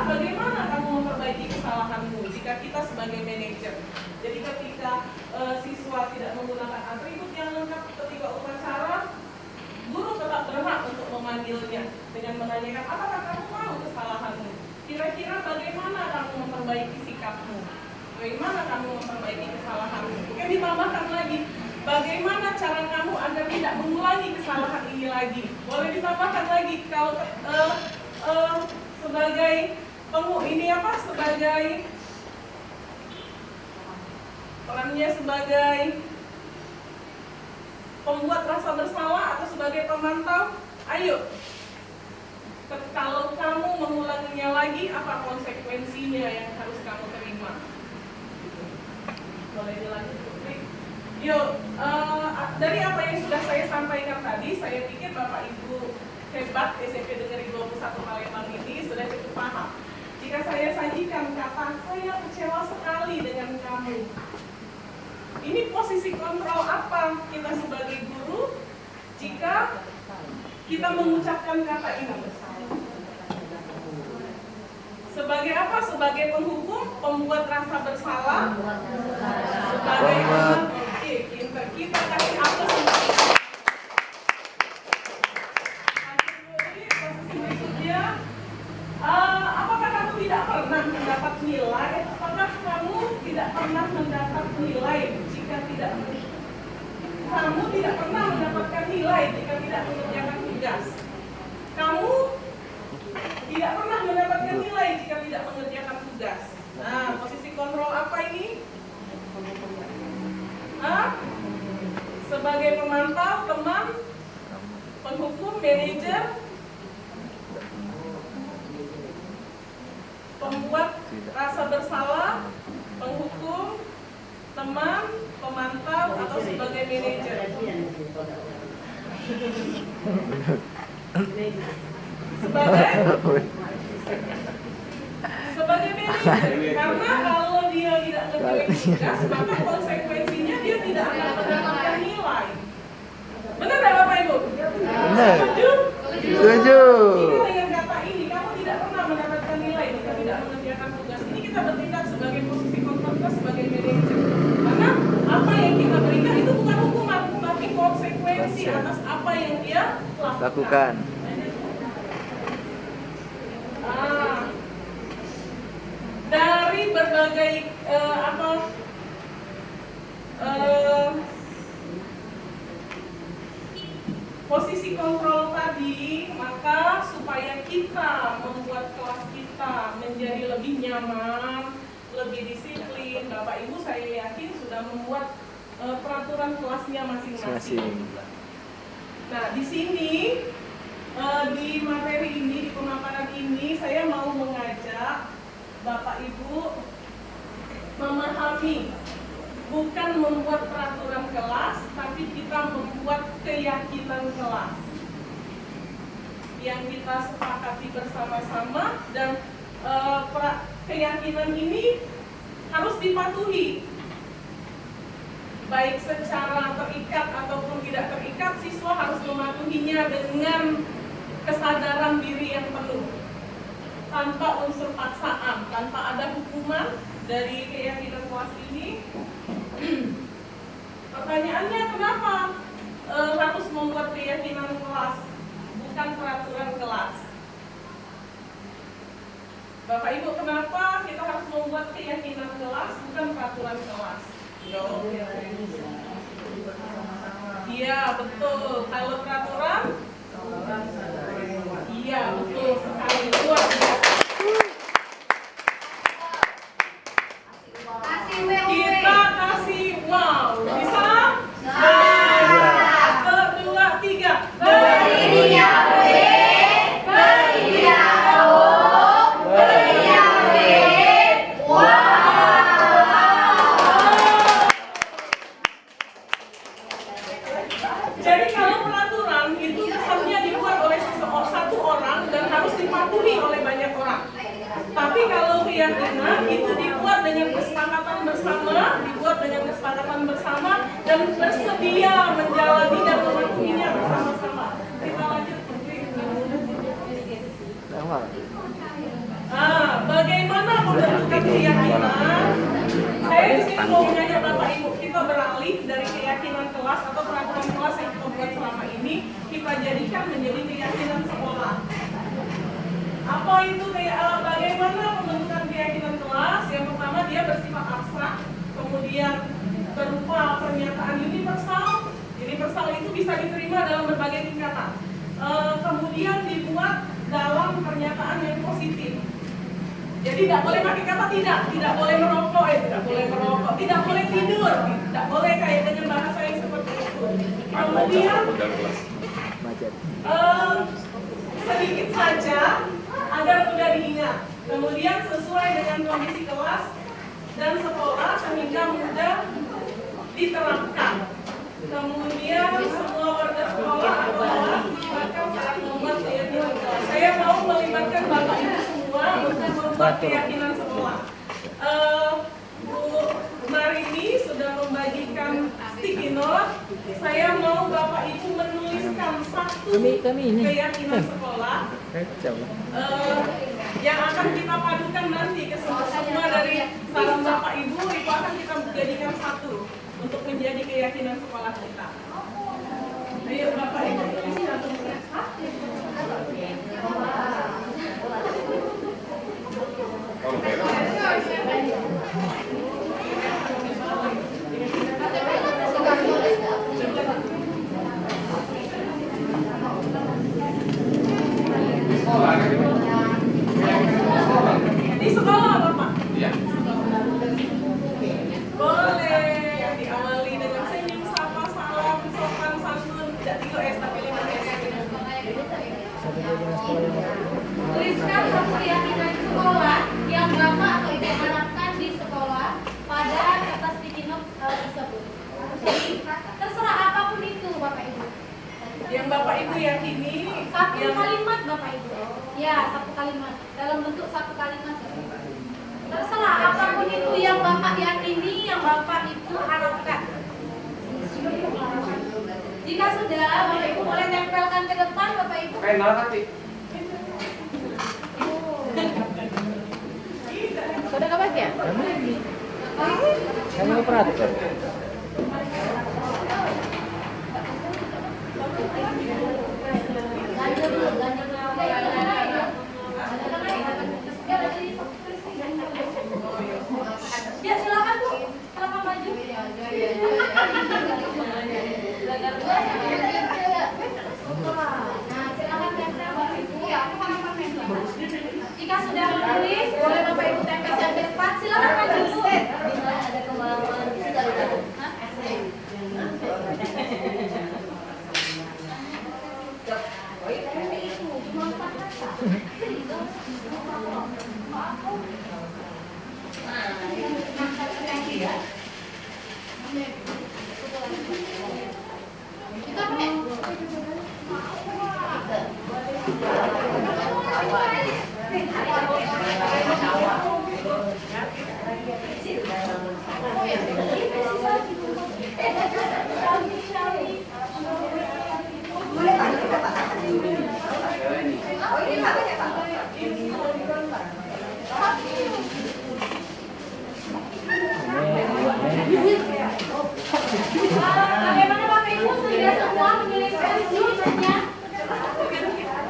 bagaimana kamu memperbaiki kesalahanmu jika kita sebagai manajer? Jadi ketika siswa tidak menggunakan atribut yang lengkap ketika upacara, guru tetap berhak untuk memanggilnya dengan menanyakan, apakah kamu tahu kesalahanmu? Kira-kira bagaimana kamu memperbaiki sikapmu? Bagaimana kamu memperbaiki kesalahanmu? Mungkin ditambahkan lagi, bagaimana cara kamu agar tidak mengulangi kesalahan ini lagi? Boleh ditambahkan lagi kalau sebagai sebagai perannya sebagai pembuat rasa bersalah atau sebagai pemantau. Ayo, kalau kamu mengulanginya lagi, apa konsekuensinya yang harus kamu terima? Boleh dilanjut, Putri? Yuk, dari apa yang sudah saya sampaikan tadi, saya pikir Bapak Ibu hebat SMP Negeri 21 Palembang ini sudah cukup paham. Jika saya sajikan kata, saya kecewa sekali dengan kamu. Ini posisi kontrol apa kita sebagai guru jika kita mengucapkan kata ini? Sebagai apa? Sebagai penghukum, pembuat rasa bersalah, sebagai kita kasih apa semua. Berikutnya, apakah kamu tidak pernah mendapat nilai? Apakah kamu tidak pernah mendapat nilai jika tidak? Kamu tidak pernah mendapatkan nilai jika tidak mengerjakan tugas. Kamu tidak pernah mendapatkan nilai jika tidak mengerjakan tugas. Nah, posisi kontrol apa ini? Sebagai pemantau, teman, penghukum, manajer, pembuat rasa bersalah, penghukum, teman, pemantau, atau sebagai manajer. Sebagai manajer, karena kalau dia tidak ngerjain tugas, maka konsekuensinya dia tidak akan mendapatkan nilai. Benar nggak Bapak Ibu? Benar. Setuju. Ini dengan kata ini, kamu tidak pernah mendapatkan nilai jika tidak mengerjakan tugas. Ini kita bertindak sebagai posisi kontrol kita sebagai manajer. Karena apa yang kita berikan itu bukan hukuman, tapi konsekuensi atas apa yang dia lakukan. Dari berbagai posisi kontrol tadi, maka supaya kita membuat kelas kita menjadi lebih nyaman, lebih disiplin, Bapak Ibu saya yakin sudah membuat peraturan kelasnya masing-masing. Nah, di sini di materi ini, di pemaparan ini, saya mau mengajak Bapak Ibu memahami, bukan membuat peraturan kelas, tapi kita membuat keyakinan kelas yang kita sepakati bersama-sama, dan keyakinan ini harus dipatuhi, baik secara terikat ataupun tidak terikat. Siswa harus mematuhinya dengan kesadaran diri yang penuh, tanpa unsur paksaan, tanpa ada hukuman dari keyakinan kelas ini. Pertanyaannya, kenapa harus membuat keyakinan kelas, bukan peraturan kelas? Bapak Ibu, kenapa kita harus membuat keyakinan kelas, bukan peraturan kelas? Iya, betul. Kalau peraturan? Iya, betul sekali. Luar biasa. Kita kasih wow. Bisa? Satu, dua, tiga. Berdirinya baik, berdirinya jauh, berdirinya baik. Wow. Jadi kalau peraturan itu kesannya dibuat oleh satu orang dan harus dipatuhi oleh banyak orang. Tapi kalau keyakinan itu dibuat dengan kesepakatan bersama, dan bersedia menjalani dan mematuhinya bersama-sama. Kita lanjut. bagaimana menentukan keyakinan? Saya di sini mau mengajak Bapak Ibu kita beralih dari keyakinan kelas atau peraturan kelas yang kita buat selama ini, kita jadikan menjadi keyakinan sekolah. Apa itu bagaimana menentukan keyakinan kelas? Yang pertama dia bersifat abstrak, kemudian berupa pernyataan universal. Universal itu bisa diterima dalam berbagai tingkatan. Kemudian dibuat dalam pernyataan yang positif. Jadi tidak boleh pakai kata tidak boleh merokok, tidak boleh tidur, tidak boleh kayak dengan bahasa yang seperti itu. Kemudian sedikit saja agar mudah diingat. Kemudian sesuai dengan kondisi kelas dan sekolah sehingga mudah diterapkan. Kemudian semua warga sekolah atau kelas dilibatkan saat membuat keyakinan kelas. Saya mau melibatkan Bapak Ibu semua untuk membuat keyakinan sekolah. Bu Marini sudah membagikan sticky note. Saya mau Bapak Ibu menuliskan satu keyakinan sekolah yang akan kita padukan nanti ke semua dari saran Bapak Ibu itu akan kita jadikan satu untuk menjadi keyakinan sekolah kita. Ayo Bapak Ibu tulis satu. Di sekolah Bapak? Iya. Boleh diawali dengan senyum, sapa, salam, sopan, santun, tidak 3S tapi 5S. Tuliskan satu keyakinan sekolah yang Bapak atau Ibu harapkan di sekolah pada kertas sticky note tersebut. Terserah apapun itu Bapak Ibu. Yang Bapak Ibu yakini Satu kalimat Bapak Ibu. Ya, satu kalimat. Dalam bentuk satu kalimat. Terserah apapun itu yang Bapak yakini, yang Bapak Ibu harapkan. Jika sudah, Bapak Ibu boleh tempelkan ke depan Bapak Ibu. Sudah kapan ya? Kami operator. Ya silakan Bu, silakan maju. Nah silakan tempel Bapak Ibu. Jika sudah menulis, boleh Bapak Ibu tempel yang depan. Silakan maju Bu. Ada kemauan. Bagaimana Bapak Ibu sudah semua menuliskan tulisannya?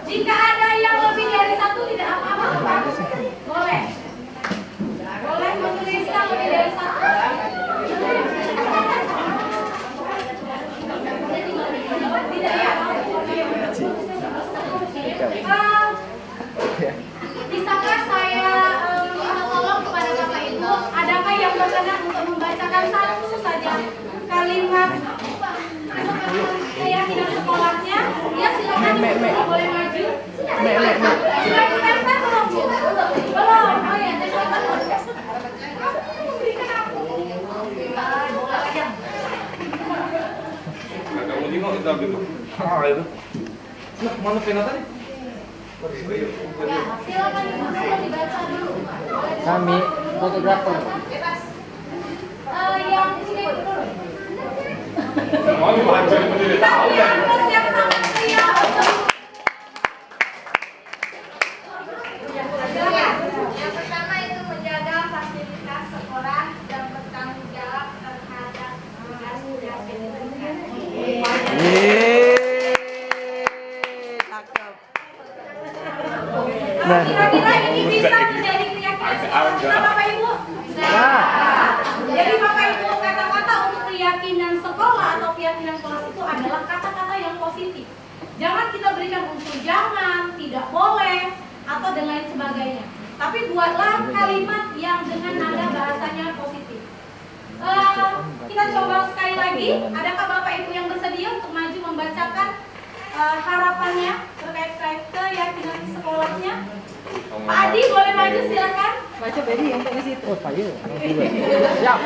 Jika ada yang lebih dari satu tidak apa-apa Bapak. Boleh. Boleh menuliskan lebih dari satu. Tidak ya? Bisakah saya minta tolong kepada Bapak Ibu, adakah yang berkenan untuk membacakan satu saja kalimat keyakinan sekolahnya? Ya silakan Ibu boleh maju. Sudah ditempel belum Bu? Belum. Oh ya, tempelkan. Berikan aku. Kamu tengok kita gitu. Itu. Mana pena tadi? Ya, silakan Ibu boleh dibaca dulu. Kami fotografer. Yang sini dulu. Mau baca sendiri tahu Tapi kan? harus yang sangat pria untuk silakan. Kira-kira ini bisa menjadi keyakinan sekolah kita Bapak Ibu? Jadi Bapak Ibu, kata-kata untuk keyakinan sekolah atau keyakinan kelas itu adalah kata-kata yang positif. Jangan kita berikan unsur jangan, tidak boleh, atau dan lain sebagainya. Tapi buatlah kalimat yang dengan nada bahasanya positif. Kita coba sekali lagi. Adakah Bapak Ibu yang bersedia untuk maju membacakan harapannya terkait keyakinan sekolahnya? Pak Adi boleh maju silakan. Baca Beri yang di situ. Oh, payu. Siap.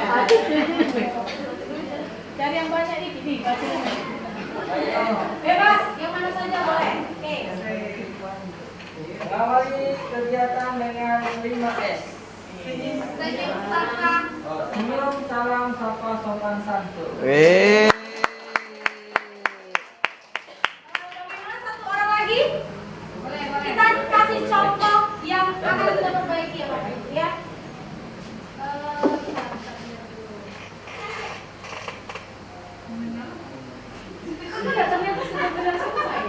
Dari yang banyak ini baca. Bebas, yang mana saja boleh. Oke. Mengawali kegiatan dengan 5S. Senyum, sapa. Senyum, salam, sapa, sopan santun. Bagaimana satu orang lagi? Kita kasih contoh yang akan kita perbaiki ya Bapak Ibu ya. Itu datangnya tuh sudah benar selesai.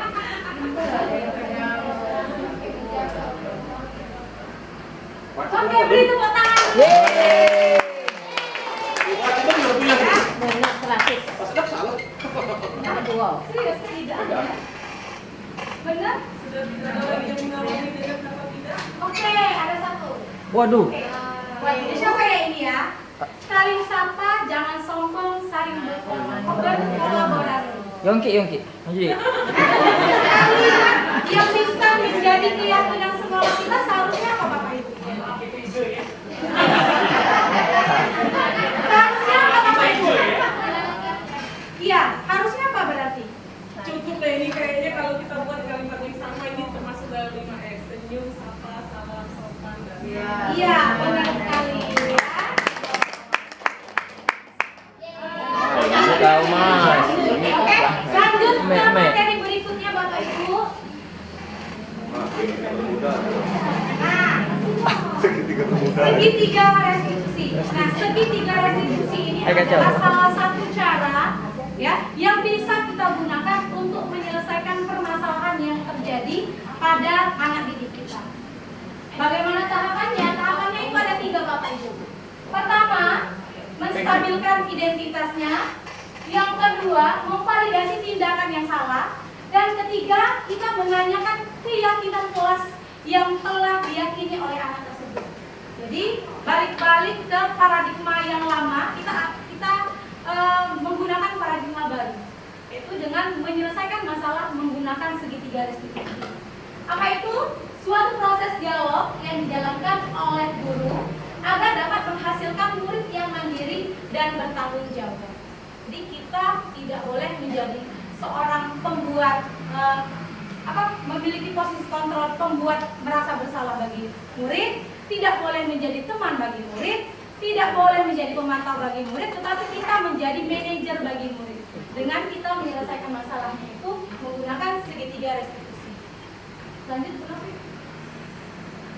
Oke, beri tepuk tangan. Banyak gratis. Wow. Serius tidak ada. Benar? Sudah tidak ada lagi yang mengawali dengan kata tidak. Oke, ada satu. Waduh. Ini siapa ya ini ya? Saling sapa, jangan sombong, saling berkolaborasi. Yongki. Maju. Kalimat yang bisa menjadi keyakinan sekolah kita seharusnya apa Bapak Ibu? Harusnya apa Bapak Ibu? Iya, harusnya apa berarti? Cukup deh ini kayaknya kalau kita buat kalimat yang sama ini termasuk dalam 5S. Senyum, sapa, salam, sopan, dan Iya, benar sekali ya. Tahu Mas. Oke, lanjut ke Me. materi berikutnya Bapak Ibu. Nah, segitiga restitusi. Nah, segitiga restitusi ini adalah salah satu cara ya yang bisa kita gunakan untuk menyelesaikan permasalahan yang terjadi pada anak didik kita. Bagaimana tahapannya? Tahapannya itu ada 3 Bapak Ibu. Pertama, menstabilkan identitasnya. Yang kedua, memvalidasi tindakan yang salah. Dan ketiga, kita menanyakan keyakinan kelas yang telah diyakini oleh anak tersebut. Jadi, balik-balik ke paradigma yang lama, kita menggunakan paradigma baru, yaitu dengan menyelesaikan masalah menggunakan segitiga restitusi. Apa itu? Suatu proses dialog yang dijalankan oleh guru agar dapat menghasilkan murid yang mandiri dan bertanggung jawab. Jadi kita tidak boleh menjadi seorang pembuat memiliki posisi kontrol pembuat merasa bersalah bagi murid, tidak boleh menjadi teman bagi murid, tidak boleh menjadi pemantau bagi murid, tetapi kita menjadi manajer bagi murid dengan kita menyelesaikan masalahnya itu menggunakan segitiga restitusi. Lanjut berapa?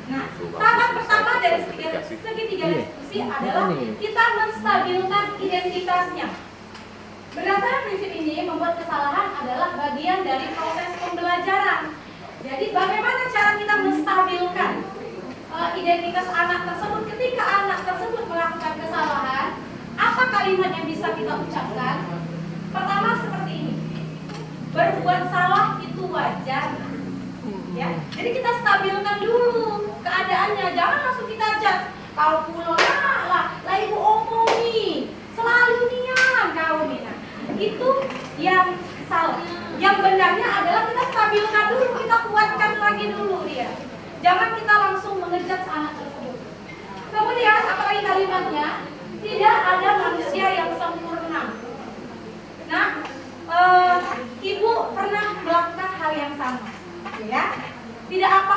Nah, tahap pertama dari segitiga restitusi adalah kita menstabilkan identitasnya. Berdasarkan prinsip ini, membuat kesalahan adalah bagian dari proses pembelajaran. Jadi bagaimana cara kita menstabilkan identitas anak tersebut ketika anak tersebut melakukan kesalahan? Apa kalimat yang bisa kita ucapkan? Pertama seperti ini, berbuat salah itu wajar. Ya, jadi kita stabilkan dulu keadaannya, jangan langsung kita judge. Kalau pulau lah ibu omong nih, selalu nian kau nih. Nah, itu yang salah. Yang benarnya adalah kita stabilkan dulu, kita kuatkan lagi dulu dia. Jangan kita langsung mengejat anak tersebut. Kemudian apalagi kalimatnya, tidak ada manusia yang sempurna. Nah, ibu pernah melakukan hal yang sama, ya? Tidak apa